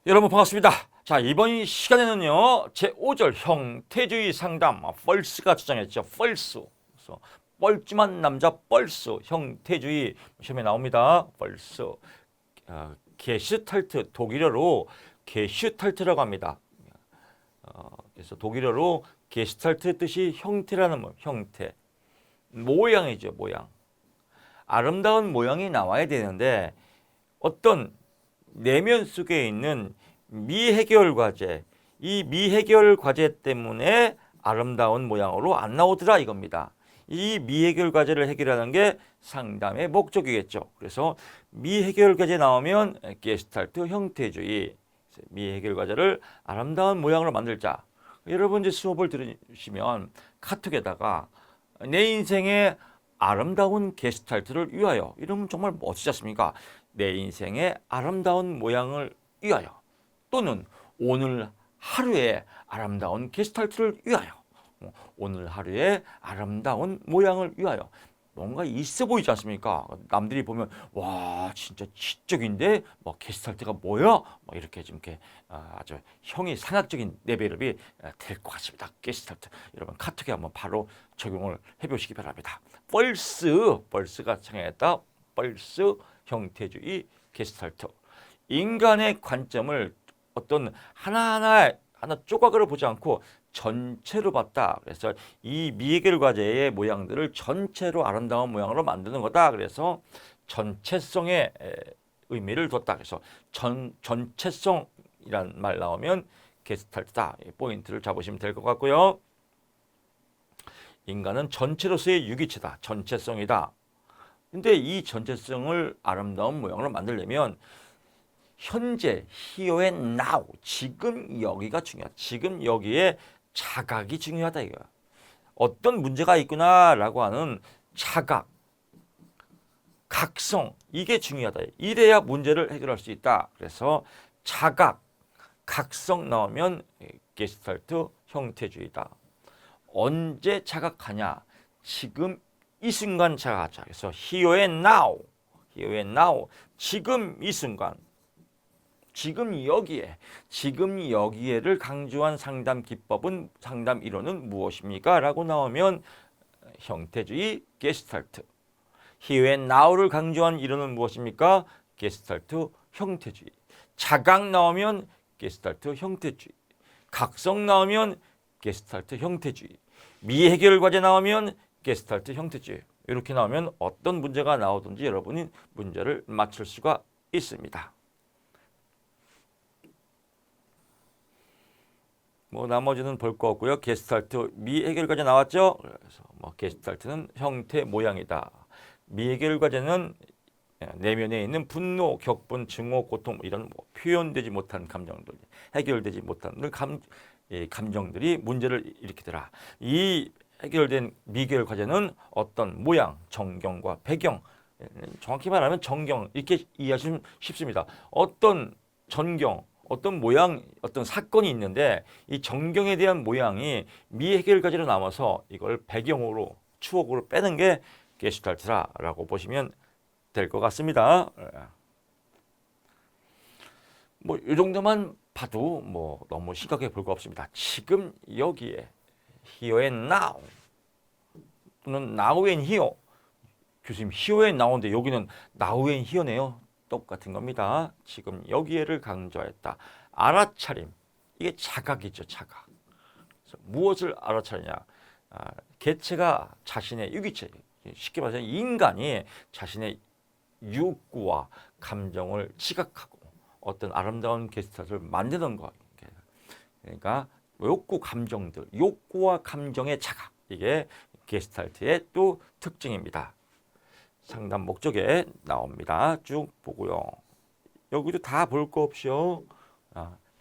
여러분 반갑습니다. 자, 이번 시간에는요, 제5절 형태주의 상담, 펄스가 주장했죠. 펄스. 그래서 뻘쭘한 남자 펄스, 형태주의 시험에 나옵니다. 펄스. 게슈탈트, 독일어로 게슈탈트라고 합니다. 그래서 독일어로 게슈탈트 뜻이 형태라는 뭐, 형태. 모양이죠, 모양. 아름다운 모양이 나와야 되는데 어떤 내면 속에 있는 미해결 과제, 이 미해결 과제 때문에 아름다운 모양으로 안 나오더라 이겁니다. 이 미해결 과제를 해결하는 게 상담의 목적이겠죠. 그래서 미해결 과제 나오면 게스탈트 형태주의, 미해결 과제를 아름다운 모양으로 만들자. 여러분 이제 수업을 들으시면 카톡에다가 내 인생의 아름다운 게스탈트를 위하여, 이러면 정말 멋지지 않습니까? 내 인생의 아름다운 모양을 위하여, 또는 오늘 하루의 아름다운 게스탈트를 위하여, 오늘 하루의 아름다운 모양을 위하여. 뭔가 있어 보이지 않습니까? 남들이 보면 와 진짜 지적인데 뭐 게스탈트가 뭐야? 뭐 이렇게 좀 이렇게 아주 형이 상학적인 레벨이 될 것 같습니다. 게스탈트 여러분 카톡에 한번 바로 적용을 해보시기 바랍니다. 펄스가 창행했다. 펄스 형태주의 게스탈트. 인간의 관점을 어떤 하나 조각으로 보지 않고 전체로 봤다. 그래서 이 미해결 과제의 모양들을 전체로 아름다운 모양으로 만드는 거다. 그래서 전체성의 의미를 뒀다. 그래서 전체성이란 말 나오면 게스탈트다. 포인트를 잡으시면 될 것 같고요. 인간은 전체로서의 유기체다. 전체성이다. 근데 이 전체성을 아름다운 모양으로 만들려면 현재, here and now, 지금 여기가 중요하다. 지금 여기에 자각이 중요하다 이거야. 어떤 문제가 있구나라고 하는 자각, 각성, 이게 중요하다. 이래야 문제를 해결할 수 있다. 그래서 자각, 각성 나오면 게스탈트 형태주의다. 언제 자각하냐? 지금 이 순간 자각하자. 그래서 here and now, here and now, 지금 이 순간. 지금 여기에를 강조한 상담 기법은, 상담 이론은 무엇입니까? 라고 나오면 형태주의 게스탈트. here and now를 강조한 이론은 무엇입니까? 게스탈트 형태주의. 자각 나오면 게스탈트 형태주의. 각성 나오면 게스탈트 형태주의. 미해결 과제 나오면 게스탈트 형태주의. 이렇게 나오면 어떤 문제가 나오든지 여러분이 문제를 맞출 수가 있습니다. 뭐 나머지는 볼 거 없고요. 게스탈트 미해결 과제 나왔죠. 그래서 뭐 게스탈트는 형태 모양이다. 미해결 과제는 내면에 있는 분노, 격분, 증오, 고통 이런 뭐 표현되지 못한 감정들, 해결되지 못한 감정들이 문제를 일으키더라. 이 해결된 미해결 과제는 어떤 모양, 전경과 배경, 정확히 말하면 전경 이렇게 이해하시면 쉽습니다. 어떤 전경, 어떤 모양, 어떤 사건이 있는데 이 전경에 대한 모양이 미해결 과제로 남아서 이걸 배경으로, 추억으로 빼는 게 게슈탈트라고 보시면 될 것 같습니다. 뭐 이 정도만 봐도 뭐 너무 심각하게 볼 거 없습니다. 지금 여기에 here and now 또는 now and here. 교수님 here and now인데 여기는 now and here네요. 똑같은 겁니다. 지금 여기에를 강조했다. 알아차림. 이게 자각이죠. 자각. 그래서 무엇을 알아차리냐. 개체가 자신의 유기체, 쉽게 말해서 인간이 자신의 욕구와 감정을 지각하고 어떤 아름다운 게스트를 만드는 거. 그러니까 욕구 감정들, 욕구와 감정의 자각. 이게 게스탈트의 또 특징입니다. 상담 목적에 나옵니다. 쭉 보고요. 여기도 다 볼 거 없이요.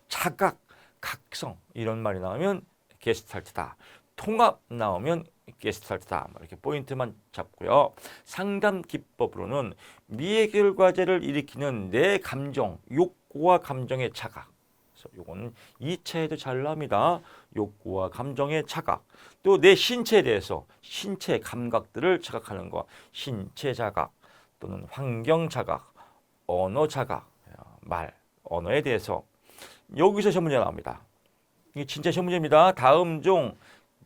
자각, 각성 이런 말이 나오면 게스탈트다. 통합 나오면 게스탈트다. 이렇게 포인트만 잡고요. 상담 기법으로는 미해결 과제를 일으키는 내 감정, 욕구와 감정의 자각. 그래서 이거는 2차에도 잘 나옵니다. 욕구와 감정의 자각. 또 내 신체에 대해서 신체 감각들을 자각하는 것. 신체 자각 또는 환경 자각, 언어 자각, 말, 언어에 대해서 여기서 시험 문제 나옵니다. 이게 진짜 시험 문제입니다. 다음 중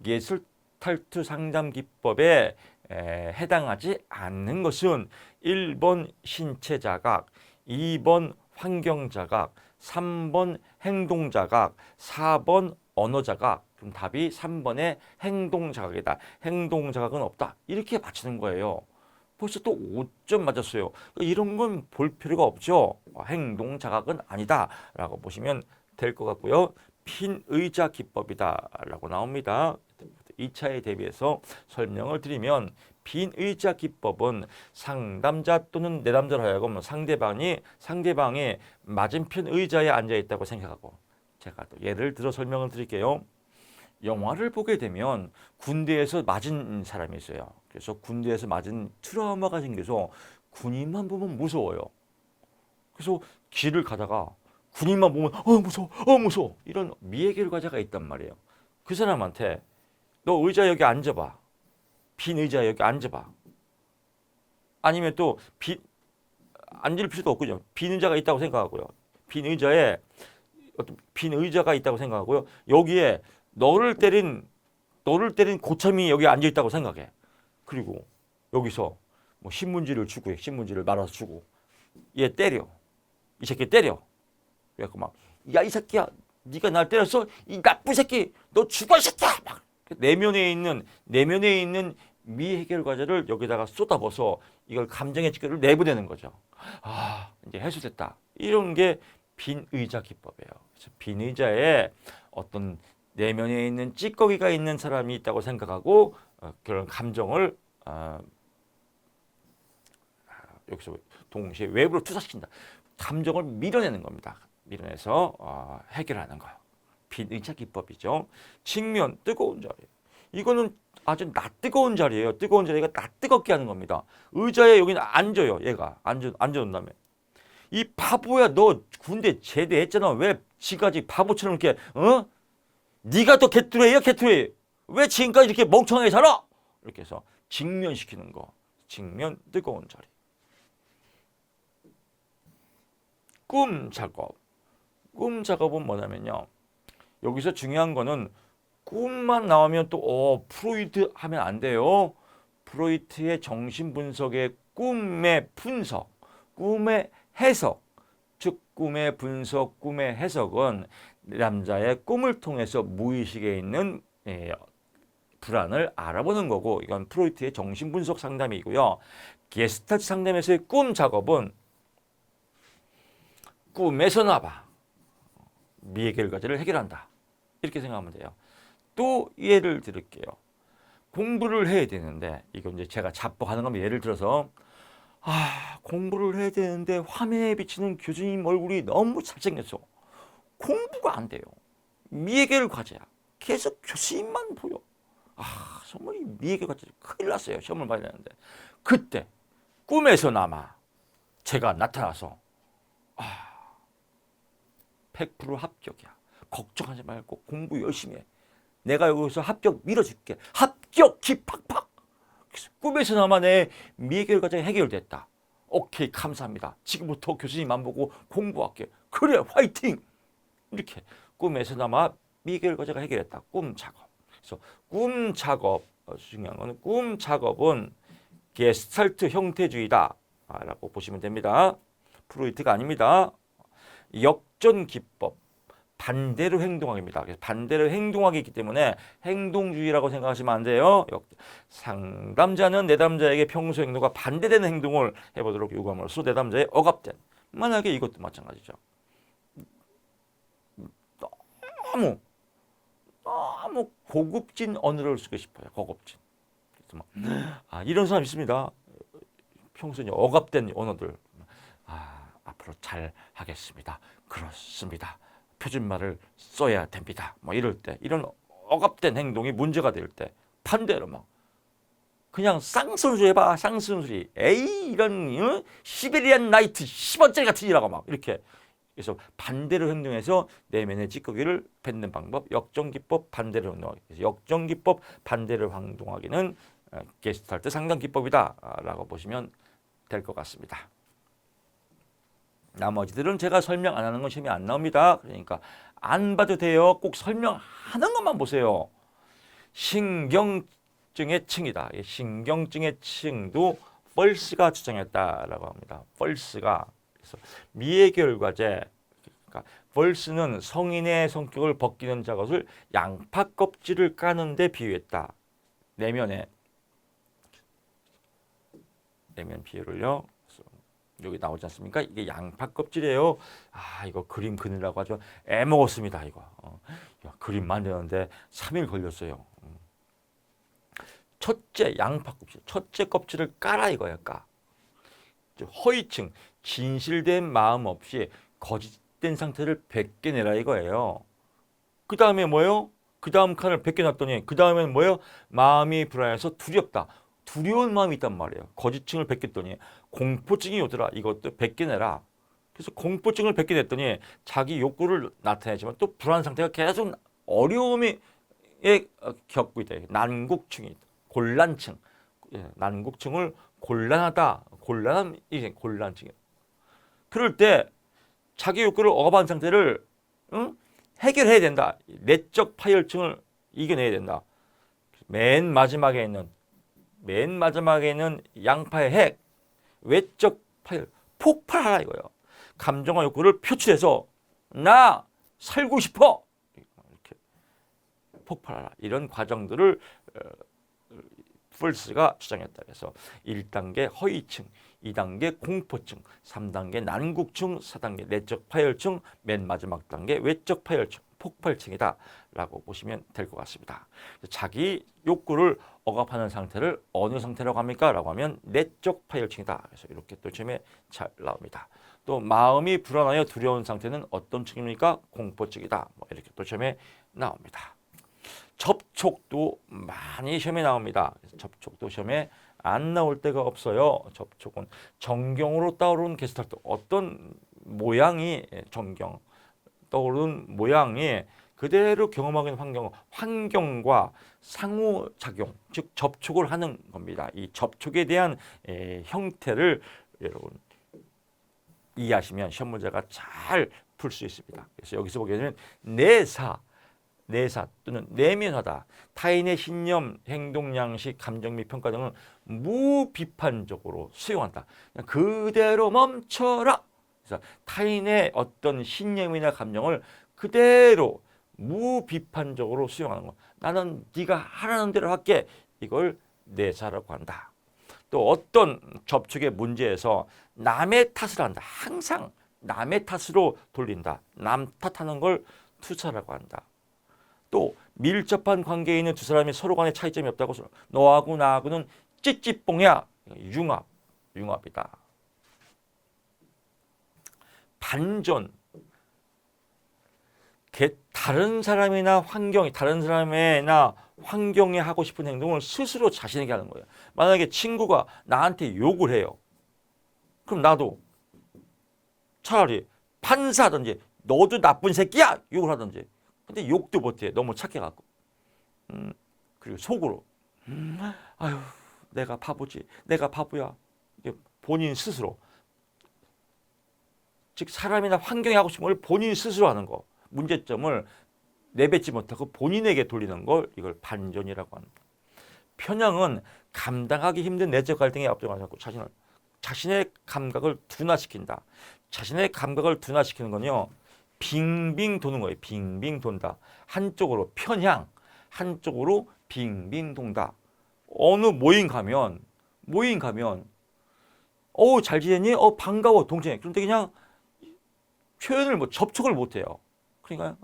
게스탈트 상담 기법에 해당하지 않는 것은 1번 신체 자각, 2번 환경 자각, 3번 행동 자각, 4번 언어 자각. 그럼 답이 3번의 행동 자각이다. 행동 자각은 없다. 이렇게 맞히는 거예요. 벌써 또 5점 맞았어요. 이런 건 볼 필요가 없죠. 행동 자각은 아니다 라고 보시면 될 것 같고요. 빈 의자 기법이다 라고 나옵니다. 2차에 대비해서 설명을 드리면 빈 의자 기법은 상담자 또는 내담자로 하여금 상대방이 맞은편 의자에 앉아 있다고 생각하고, 제가 또 예를 들어 설명을 드릴게요. 영화를 보게 되면 군대에서 맞은 사람이 있어요. 그래서 군대에서 맞은 트라우마가 생겨서 군인만 보면 무서워요. 그래서 길을 가다가 군인만 보면 무서워, 무서워, 이런 미해결과자가 있단 말이에요. 그 사람한테 너 의자 여기 앉아봐. 빈 의자 여기 앉아봐. 아니면 또 앉을 필요도 없고요. 빈 의자가 있다고 생각하고요. 빈 의자에 어떤 빈 의자가 있다고 생각하고요. 여기에 너를 때린 고참이 여기 앉아 있다고 생각해. 그리고 여기서 뭐 신문지를 주고, 신문지를 말아서 주고, 얘 때려. 이 새끼 때려. 그래갖고 막, 야, 이 새끼야, 네가 날 때렸어? 이 나쁜 새끼, 너 죽어, 이 새끼야! 막 내면에 있는 미해결 과제를 여기다가 쏟아부어서 이걸 감정의 직결을 내보내는 거죠. 아, 이제 해소됐다. 이런 게 빈 의자 기법이에요. 그래서 빈 의자에 어떤 내면에 있는 찌꺼기가 있는 사람이 있다고 생각하고 그런 감정을 여기서 동시에 외부로 투사시킨다. 감정을 밀어내는 겁니다. 밀어내서 해결하는 거. 빈 의자 기법이죠. 직면, 뜨거운 자리. 이거는 아주 낯뜨거운 자리예요. 뜨거운 자리가 낯뜨겁게 하는 겁니다. 의자에 여기는 앉아요. 얘가 앉아놓은 다음에. 이 바보야, 너 군대 제대했잖아. 왜 지금까지 바보처럼 이렇게 네가 더 개뚜레야, 개뚜레. 왜 지금까지 이렇게 멍청하게 살아? 이렇게 해서 직면시키는 거. 직면, 뜨거운 자리. 꿈 작업. 꿈 작업은 뭐냐면요. 여기서 중요한 거는 꿈만 나오면 또 프로이트 하면 안 돼요. 프로이트의 정신분석의 꿈의 분석, 꿈의 해석, 즉 꿈의 분석, 꿈의 해석은 남자의 꿈을 통해서 무의식에 있는 불안을 알아보는 거고, 이건 프로이트의 정신분석 상담이고요. 게스탈트 상담에서의 꿈 작업은 꿈에서 나봐. 미해결 과제를 해결한다. 이렇게 생각하면 돼요. 또 예를 들을게요. 공부를 해야 되는데, 이건 이제 제가 자뻑하는 겁니다. 예를 들어서 공부를 해야 되는데 화면에 비치는 교수님 얼굴이 너무 잘생겼어. 공부가 안 돼요. 미해결 과제야. 계속 교수님만 보여. 정말 이 미해결 과제 큰일 났어요. 시험을 봐야 되는데. 그때 꿈에서나마 제가 나타나서 100% 합격이야. 걱정하지 말고 공부 열심히 해. 내가 여기서 합격 밀어줄게. 합격 기팍팍. 꿈에서나마 내 미해결 과정이 해결됐다. 오케이, 감사합니다. 지금부터 교수님 안 보고 공부할게. 그래, 화이팅. 이렇게 꿈에서나마 미해결 과제가 해결했다. 꿈 작업. 그래서 꿈 작업, 중요한 거는 꿈 작업은 게스탈트 형태주의다 라고 보시면 됩니다. 프로이트가 아닙니다. 역전 기법, 반대로 행동하기입니다. 그래서 반대로 행동하기이기 때문에 행동주의라고 생각하시면 안 돼요. 상담자는 내담자에게 평소 행동과 반대되는 행동을 해보도록 요구함으로써 내담자의 억압된, 만약에 이것도 마찬가지죠. 너무 고급진 언어를 쓰고 싶어요. 고급진. 그래서 이런 사람 있습니다. 평소에 억압된 언어들. 앞으로 잘 하겠습니다. 그렇습니다. 표준말을 써야 됩니다. 이럴 때, 이런 억압된 행동이 문제가 될 때 반대로 그냥 쌍순수 해봐. 쌍순수리. 에이, 이런 시베리안 나이트 10원짜리 같은 이라고 이렇게. 그래서 반대로 행동해서 내면의 찌꺼기를 뱉는 방법, 역전기법, 반대로 행동하기. 그래서 역전기법, 반대로 행동하기는 게스탈트 상담 기법이다 라고 보시면 될 것 같습니다. 나머지들은 제가 설명 안 하는 건 시험에 안 나옵니다. 그러니까 안 봐도 돼요. 꼭 설명하는 것만 보세요. 신경증의 층이다. 신경증의 층도 펄스가 주장했다라고 합니다. 펄스가. 그래서 미해결과제. 그러니까 펄스는 성인의 성격을 벗기는 작업을 양파 껍질을 까는 데 비유했다. 내면 비유를요. 여기 나오지 않습니까? 이게 양파 껍질이에요. 아, 이거 그림 그리라고 하죠. 애먹었습니다, 이거. 야, 그림 만드는데 3일 걸렸어요. 첫째 양파 껍질, 첫째 껍질을 까라 이거야, 까. 허위층, 진실된 마음 없이 거짓된 상태를 벗겨내라 이거예요. 그 다음에 뭐예요? 그 다음 칸을 벗겨놨더니 그 다음에는 뭐예요? 마음이 불안해서 두렵다. 두려운 마음이 있단 말이에요. 거짓층을 벗겼더니 공포증이 오더라. 이것도 벗겨내라. 그래서 공포증을 벗겨냈더니 자기 욕구를 나타내지만 또 불안 상태가 계속 어려움에 겪고 있다. 난국층이 곤란층. 난국층을 곤란하다. 곤란함 이게 곤란층이에요. 그럴 때 자기 욕구를 억압한 상태를 해결해야 된다. 내적 파열층을 이겨내야 된다. 맨 마지막에 있는 양파의 핵, 외적 파열, 폭발하라 이거예요. 감정과 욕구를 표출해서 나 살고 싶어 이렇게 폭발하라. 이런 과정들을 펄스가 주장했다. 그래서 1단계 허위층, 2단계 공포층, 3단계 난국층, 4단계 내적 파열층, 맨 마지막 단계 외적 파열층, 폭발층이다 라고 보시면 될 것 같습니다. 자기 욕구를 억압하는 상태를 어느 상태라고 합니까? 라고 하면 내적 파열층이다. 그래서 이렇게 또 시험에 잘 나옵니다. 또 마음이 불안하여 두려운 상태는 어떤 층입니까? 공포층이다. 뭐 이렇게 또 시험에 나옵니다. 접촉도 많이 시험에 나옵니다. 접촉도 시험에 안 나올 때가 없어요. 접촉은 정경으로 떠오르는 게스탈트 어떤 모양이 정경 떠오르는 모양이 그대로 경험하게 되는 환경과 상호작용, 즉 접촉을 하는 겁니다. 이 접촉에 대한 형태를 여러분 이해하시면 시험 문제가 잘 풀 수 있습니다. 그래서 여기서 보게 되면 내사 또는 내면하다. 타인의 신념, 행동, 양식, 감정 및 평가 등을 무비판적으로 수용한다. 그냥 그대로 멈춰라. 그래서 타인의 어떤 신념이나 감정을 그대로 무비판적으로 수용하는 것. 나는 네가 하라는 대로 할게. 이걸 내사라고 한다. 또 어떤 접촉의 문제에서 남의 탓을 한다. 항상 남의 탓으로 돌린다. 남 탓하는 걸 투사라고 한다. 또 밀접한 관계에 있는 두 사람이 서로 간에 차이점이 없다고 너하고 나하고는 찌찌뽕이야. 융합이다. 반전. 다른 사람이나 환경에 하고 싶은 행동을 스스로 자신에게 하는 거예요. 만약에 친구가 나한테 욕을 해요. 그럼 나도 차라리 판사하든지 너도 나쁜 새끼야! 욕을 하든지. 근데 욕도 못해. 너무 착해갖고. 그리고 속으로 아유 내가 바보지. 내가 바보야. 본인 스스로. 즉 사람이나 환경에 하고 싶은 걸 본인 스스로 하는 거. 문제점을 내뱉지 못하고 본인에게 돌리는 걸 이걸 반전이라고 합니다. 편향은 감당하기 힘든 내적 갈등에 앞서가지 않고 자신의 감각을 둔화시킨다. 자신의 감각을 둔화시키는 건요. 빙빙 도는 거예요. 빙빙 돈다. 한쪽으로 편향, 한쪽으로 빙빙 돈다. 어느 모임 가면 잘 지냈니? 반가워 동생이. 그런데 그냥 표현을 접촉을 못 해요. 그러니까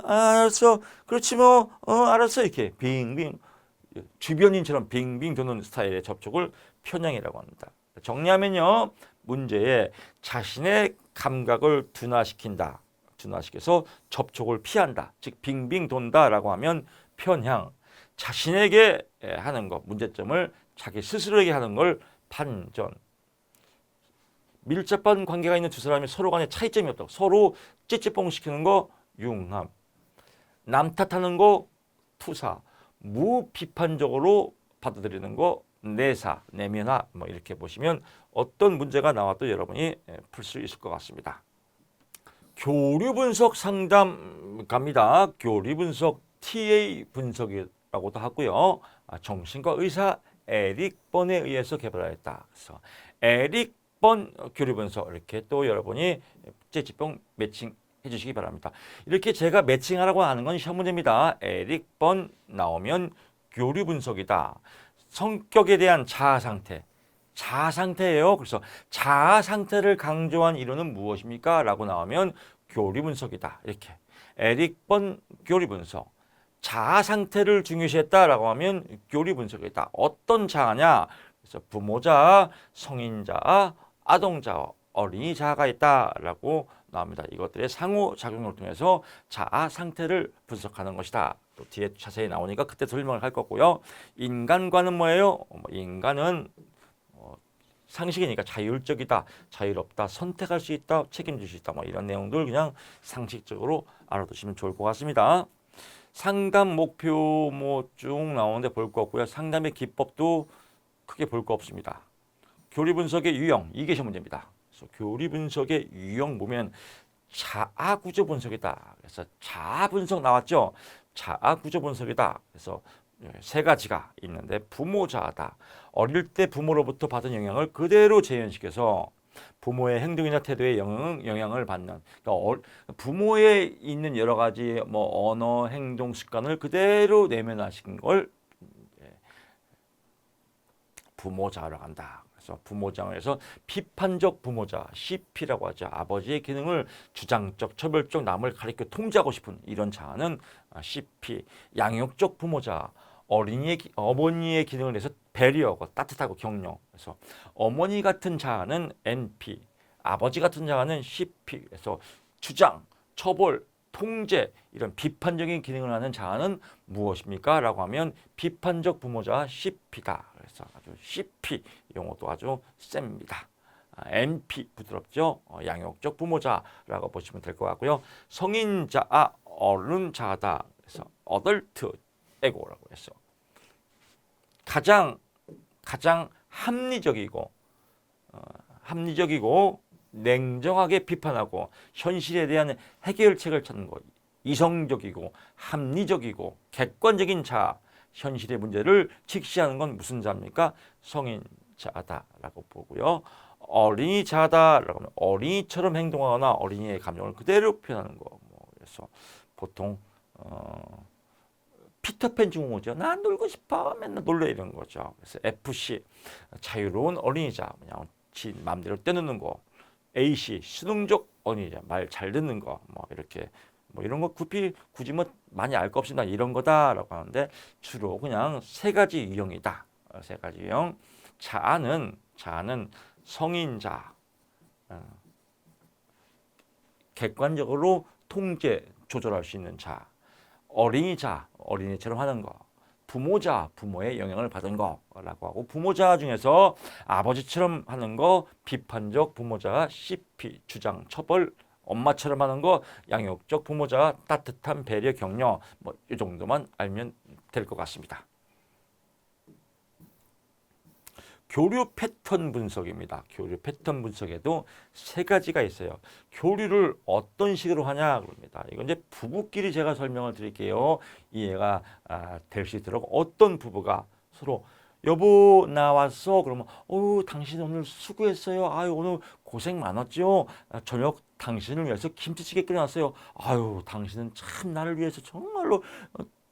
알았어. 그렇지 뭐. 알았어. 이렇게 빙빙 주변인처럼 빙빙 도는 스타일의 접촉을 편향이라고 합니다. 정리하면요. 문제에 자신의 감각을 둔화시켜서 접촉을 피한다. 즉 빙빙 돈다라고 하면 편향. 자신에게 하는 것, 문제점을 자기 스스로에게 하는 걸 반전. 밀접한 관계가 있는 두 사람이 서로 간에 차이점이 없다고. 서로 찌찌뽕 시키는 거 융합. 남 탓하는 거 투사. 무비판적으로 받아들이는 거 내사, 내면화 뭐 이렇게 보시면 어떤 문제가 나와도 여러분이 풀 수 있을 것 같습니다. 교류 분석 상담 갑니다. 교류 분석 TA 분석이라고도 하고요. 정신과 의사 에릭 번에 의해서 개발하였다. 그래서 에릭 번 교류 분석 이렇게 또 여러분이 국제지평 매칭 해주시기 바랍니다. 이렇게 제가 매칭하라고 하는 건 시험 문제입니다. 에릭 번 나오면 교류 분석이다. 성격에 대한 자아 상태. 자아 상태예요. 그래서 자아 상태를 강조한 이론은 무엇입니까? 라고 나오면 교류 분석이다. 이렇게. 에릭 번 교류 분석. 자아 상태를 중요시했다라고 하면 교류 분석이다. 어떤 자아냐? 그래서 부모자, 성인자, 아동자, 어린이 자아가 있다라고 나옵니다. 이것들의 상호작용을 통해서 자아 상태를 분석하는 것이다. 또 뒤에 자세히 나오니까 그때 설명을 할 거고요. 인간과는 뭐예요? 인간은 상식이니까 자율적이다, 자유롭다, 선택할 수 있다, 책임질 수 있다. 뭐 이런 내용들 그냥 상식적으로 알아두시면 좋을 것 같습니다. 상담 목표 뭐 쭉 나오는데 볼 거 없고요. 상담의 기법도 크게 볼 거 없습니다. 교리 분석의 유형, 이게 시험 문제입니다. 그래서 교리 분석의 유형 보면 자아 구조 분석이다. 그래서 자아 분석 나왔죠. 자아 구조 분석이다. 그래서 세 가지가 있는데 부모 자아다. 어릴 때 부모로부터 받은 영향을 그대로 재현시켜서 부모의 행동이나 태도에 영향을 받는, 그러니까 부모에 있는 여러 가지 뭐 언어, 행동, 습관을 그대로 내면화시킨 걸 부모자라고 한다. 그래서 부모자에서 비판적 부모자, CP라고 하죠. 아버지의 기능을 주장적, 처벌적, 남을 가리켜 통제하고 싶은 이런 자아는 CP. 양육적 부모자, 어머니의 기능을 내서 배려하고 따뜻하고 격려. 그래서 어머니 같은 자아는 NP, 아버지 같은 자아는 CP. 그래서 주장, 처벌, 통제 이런 비판적인 기능을 하는 자아는 무엇입니까? 라고 하면 비판적 부모자 CP다. 그래서 아주 CP 용어도 아주 셉니다. NP 부드럽죠. 양육적 부모자라고 보시면 될 것 같고요. 성인자아 어른 자아다. 그래서 어덜트 에고라고 해서 가장 합리적이고 냉정하게 비판하고 현실에 대한 해결책을 찾는 것. 이성적이고 합리적이고 객관적인 자아, 현실의 문제를 직시하는 건 무슨 자입니까? 성인자다라고 보고요. 어린이 자다라고 하면 어린이처럼 행동하거나 어린이의 감정을 그대로 표현하는 거. 그래서 보통 피터팬 증후군이죠. 나 놀고 싶어. 맨날 놀래 이런 거죠. 그래서 FC 자유로운 어린이자 그냥 지 마음대로 떼놓는 거. AC 수능적 어린이자 말 잘 듣는 거. 뭐 이렇게 뭐 이런 거 굳이 뭐 많이 알 거 없습니다. 이런 거다라고 하는데 주로 그냥 세 가지 유형이다. 세 가지 유형. 자아는 성인자, 객관적으로 통제 조절할 수 있는 자. 어린이자, 어린이처럼 하는 거. 부모자, 부모의 영향을 받은 거라고 하고 부모자 중에서 아버지처럼 하는 거 비판적 부모자 CP, 주장, 처벌. 엄마처럼 하는 거 양육적 부모자 따뜻한 배려 격려 뭐 이 정도만 알면 될 것 같습니다. 교류 패턴 분석입니다. 교류 패턴 분석에도 세 가지가 있어요. 교류를 어떤 식으로 하냐 그럽니다. 이건 이제 부부끼리 제가 설명을 드릴게요. 이해가 될 수 있도록 어떤 부부가 서로 여보 나왔어 그러면 당신 오늘 수고했어요. 아유 오늘 고생 많았죠. 저녁 당신을 위해서 김치찌개 끓여놨어요. 아유 당신은 참 나를 위해서 정말로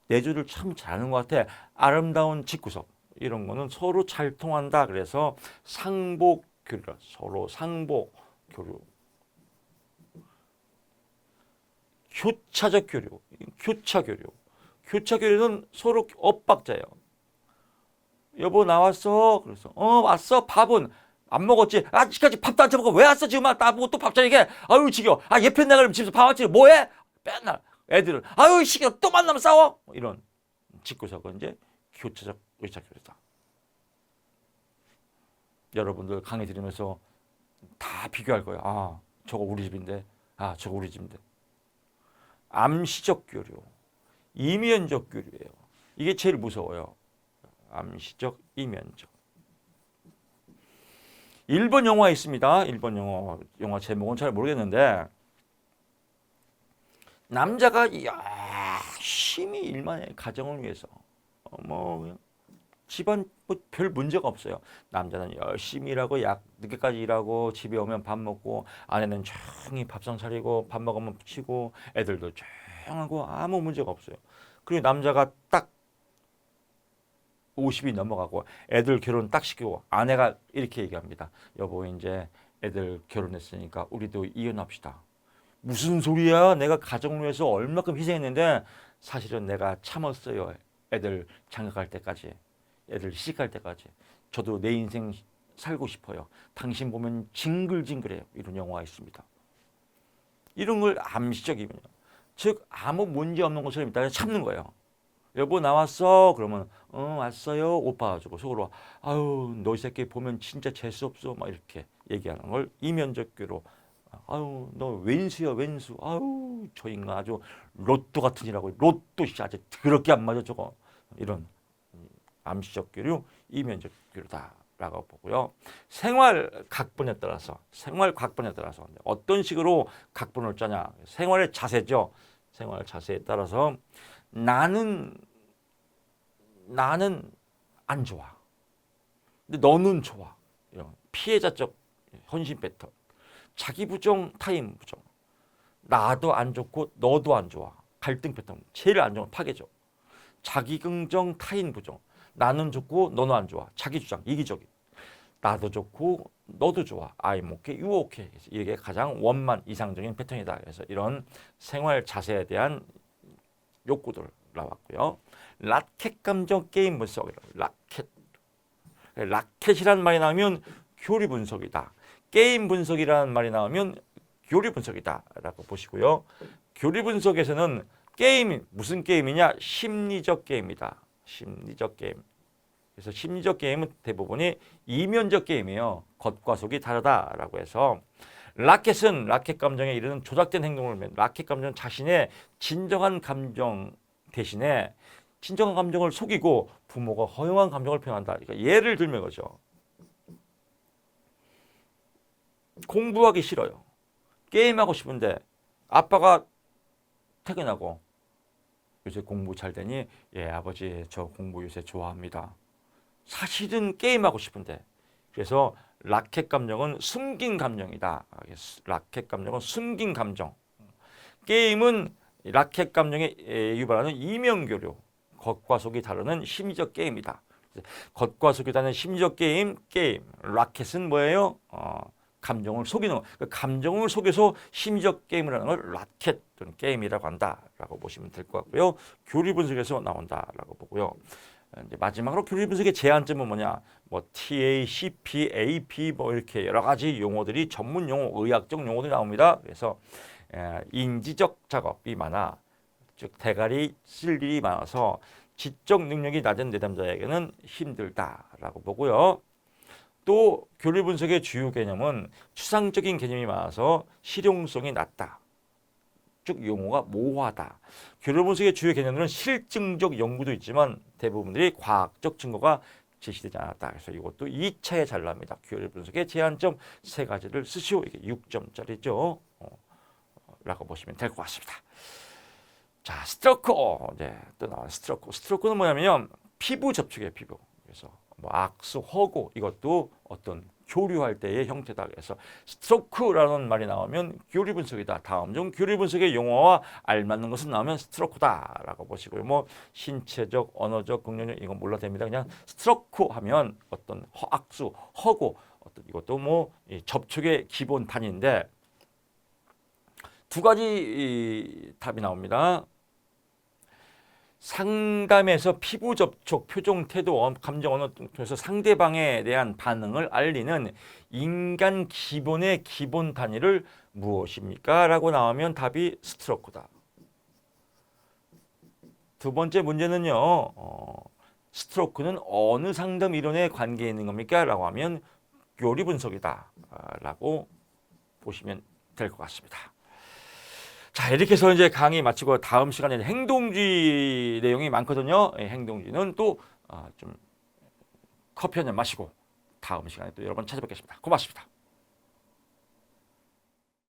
내조를 참 잘하는 것 같아. 아름다운 집구석. 이런 거는 서로 잘 통한다. 그래서 상복 교류, 서로 상복 교류. 교차적 교류, 교차 교류. 교차 교류는 서로 엇박자예요. 여보 나왔어. 그래서 왔어. 밥은 안 먹었지. 아직까지 밥도 안 처먹고 왜 왔어 지금? 나보고 또 밥 자리게. 아유 지겨워. 얘 편 나가면 집에서 밥 왔지. 뭐해? 맨날 애들은 아유 시끄러. 또 만나면 싸워. 이런 집구석은 이제 교차적 의차 교류다. 여러분들 강의 들으면서 다 비교할 거예요. 저거 우리 집인데. 저거 우리 집인데. 암시적 교류, 이면적 교류예요. 이게 제일 무서워요. 암시적, 이면적. 일본 영화에 있습니다. 일본 영화 제목은 잘 모르겠는데 남자가 열심히 일만 해. 가정을 위해서. 뭐 집안 뭐 별 문제가 없어요. 남자는 열심히 일하고 늦게까지 일하고 집에 오면 밥 먹고 아내는 조용히 밥상 차리고 밥 먹으면 치고 애들도 조용하고 아무 문제가 없어요. 그리고 남자가 딱 50이 넘어가고 애들 결혼 딱 시키고 아내가 이렇게 얘기합니다. 여보 이제 애들 결혼했으니까 우리도 이혼합시다. 무슨 소리야? 내가 가정을 위해서 얼마큼 희생했는데 사실은 내가 참았어요. 애들 장가갈 때까지. 애들 시집갈 때까지. 저도 내 인생 살고 싶어요. 당신 보면 징글징글해요. 이런 영화가 있습니다. 이런 걸 암시적이면요. 즉 아무 문제 없는 것처럼 일단 참는 거예요. 여보 나왔어? 그러면 왔어요. 오빠 가지고 속으로 아유 너 이 새끼 보면 진짜 재수 없어. 막 이렇게 얘기하는 걸 이면적교로 아유 너 왼수야 왼수. 아유 저 인간 아주 로또 같은 일하고 로또 아주 더럽게 안 맞아 저거. 이런 암시적 교류, 이면적 교류다라고 보고요. 생활 각본에 따라서 어떤 식으로 각본을 짜냐. 생활의 자세죠. 생활 자세에 따라서 나는 안 좋아. 근데 너는 좋아. 이런 피해자적 헌신 패턴. 자기 부정, 타인 부정. 나도 안 좋고 너도 안 좋아. 갈등 패턴. 제일 안 좋은 파괴죠. 자기 긍정, 타인 부정. 나는 좋고 너는 안 좋아. 자기 주장, 이기적인. 나도 좋고 너도 좋아. I'm okay, you okay. 이게 가장 원만 이상적인 패턴이다. 그래서 이런 생활 자세에 대한 욕구들 나왔고요. 라켓 감정 게임 분석. 라켓이라는 말이 나오면 교리 분석이다. 게임 분석이라는 말이 나오면 교리 분석이다. 라고 보시고요. 교리 분석에서는 게임이 무슨 게임이냐? 심리적 게임이다. 심리적 게임. 그래서 심리적 게임은 대부분이 이면적 게임이에요. 겉과 속이 다르다라고 해서 라켓은 라켓 감정에 이르는 조작된 행동을 라켓 감정은 자신의 진정한 감정 대신에 진정한 감정을 속이고 부모가 허용한 감정을 표현한다. 그러니까 예를 들면 거죠. 공부하기 싫어요. 게임하고 싶은데 아빠가 퇴근하고 요새 공부 잘 되니? 예, 아버지 저 공부 요새 좋아합니다. 사실은 게임하고 싶은데. 그래서 라켓 감정은 숨긴 감정이다. 라켓 감정은 숨긴 감정. 게임은 라켓 감정에 유발하는 이면교류. 겉과 속이 다루는 심리적 게임이다. 겉과 속이 다루는 심리적 게임. 라켓은 뭐예요? 감정을 속이는 거. 그 감정을 속여서 심리적 게임을 하는 걸 라켓 또는 게임이라고 한다라고 보시면 될 것 같고요. 교리 분석에서 나온다라고 보고요. 이제 마지막으로 교리 분석의 제한점은 뭐냐? 뭐 TA, CP, AP 뭐 이렇게 여러 가지 용어들이 전문 용어, 의학적 용어들이 나옵니다. 그래서 인지적 작업이 많아, 즉 대가리 쓸 일이 많아서 지적 능력이 낮은 내담자에게는 힘들다라고 보고요. 또 교리 분석의 주요 개념은 추상적인 개념이 많아서 실용성이 낮다. 즉 용어가 모호하다. 교리 분석의 주요 개념들은 실증적 연구도 있지만 대부분들이 과학적 증거가 제시되지 않았다. 그래서 이것도 2차에 잘 납니다. 교리 분석의 제한점 3가지를 쓰시오. 이게 6점짜리죠. 라고 보시면 될 것 같습니다. 자, 스트로크. 네, 또 나와요. 스트로크는 뭐냐면요. 피부 접촉이에요, 피부. 그래서 뭐 악수, 허구 이것도 어떤 교류할 때의 형태다. 그래서 스트로크라는 말이 나오면 교리 분석이다. 다음 중 교리 분석의 용어와 알맞는 것은 나오면 스트로크다라고 보시고요. 뭐 신체적, 언어적, 긍정적 이건 몰라도 됩니다. 그냥 스트로크 하면 어떤 악수, 허구 어떤 이것도 뭐 접촉의 기본 단위인데 2가지 답이 나옵니다. 상담에서 피부 접촉, 표정, 태도, 감정 언어 통해서 상대방에 대한 반응을 알리는 인간 기본의 기본 단위를 무엇입니까? 라고 나오면 답이 스트로크다. 2번째 문제는요. 스트로크는 어느 상담 이론에 관계에 있는 겁니까? 라고 하면 교리 분석이다. 라고 보시면 될 것 같습니다. 자, 이렇게 해서 이제 강의 마치고 다음 시간에 행동주의 내용이 많거든요. 행동주의는 또 좀 커피 한 잔 마시고 다음 시간에 또 여러분 찾아뵙겠습니다. 고맙습니다.